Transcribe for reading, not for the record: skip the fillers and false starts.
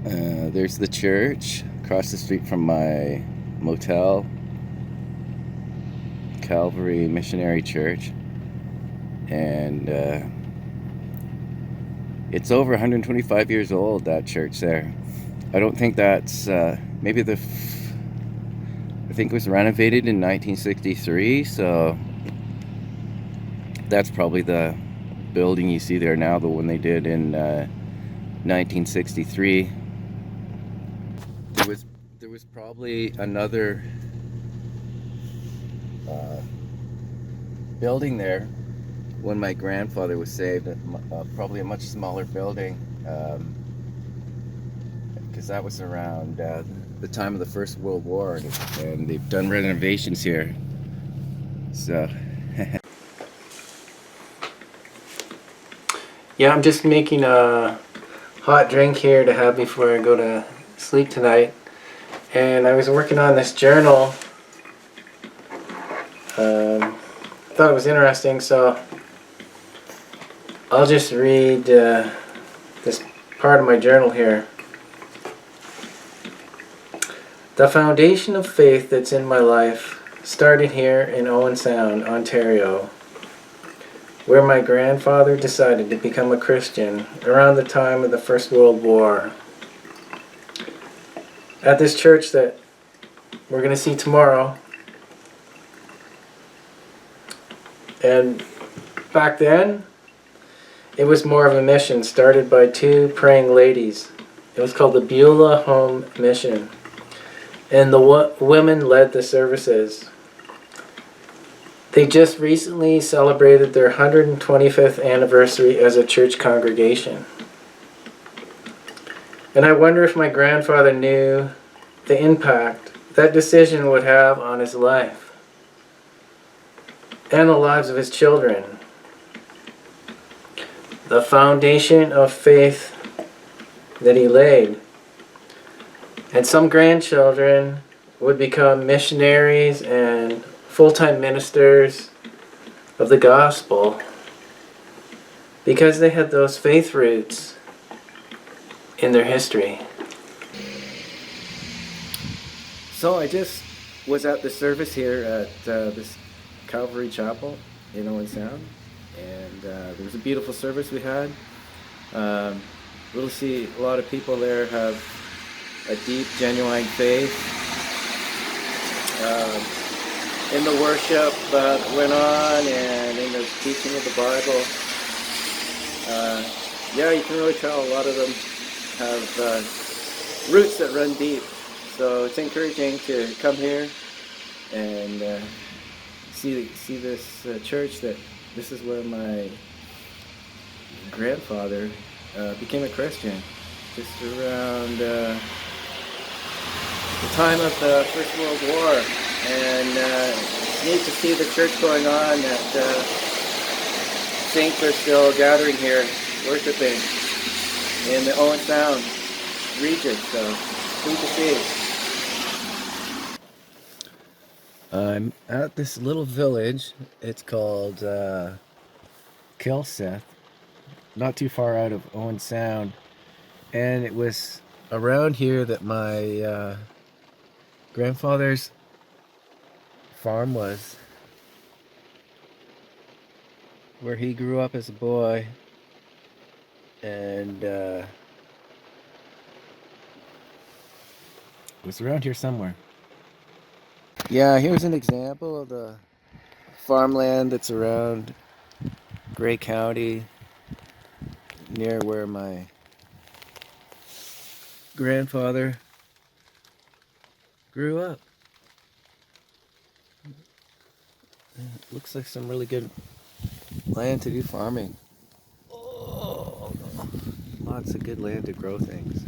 There's the church across the street from my motel, Calvary Missionary Church, and it's over 125 years old, that church there. I don't think that's maybe I think it was renovated in 1963, so that's probably the building you see there now, the one they did in 1963. There was probably another uh, building there when my grandfather was saved, probably a much smaller building, because that was around the time of the First World War, and they've done renovations here. So, yeah, I'm just making a hot drink here to have before I go to sleep tonight. And I was working on this journal. Thought it was interesting, so I'll just read this part of my journal here. The foundation of faith that's in my life started here in Owen Sound, Ontario, where my grandfather decided to become a Christian around the time of the First World War. At this church that we're going to see tomorrow, and back then, it was more of a mission started by two praying ladies. It was called the Beulah Home Mission, and the women led the services. They just recently celebrated their 125th anniversary as a church congregation. And I wonder if my grandfather knew the impact that decision would have on his life and the lives of his children. The foundation of faith that he laid. And some grandchildren would become missionaries and full-time ministers of the gospel because they had those faith roots in their history. So I just was at the service here at this Calvary Chapel in Owen Sound, and there was a beautiful service we had. Really see a lot of people there have a deep, genuine faith. In the worship that went on and in the teaching of the Bible, yeah, you can really tell a lot of them have roots that run deep. So it's encouraging to come here and see this church. That this is where my grandfather became a Christian, just around the time of the First World War. And it's neat to see the church going on, that saints are still gathering here, worshiping in the Owen Sound region. So neat to see. I'm at this little village. It's called Kilseth, not too far out of Owen Sound. And it was around here that my grandfather's farm was, where he grew up as a boy. And it was around here somewhere. Yeah, here's an example of the farmland that's around Grey County, near where my grandfather grew up. It looks like some really good land to do farming. Oh, lots of good land to grow things.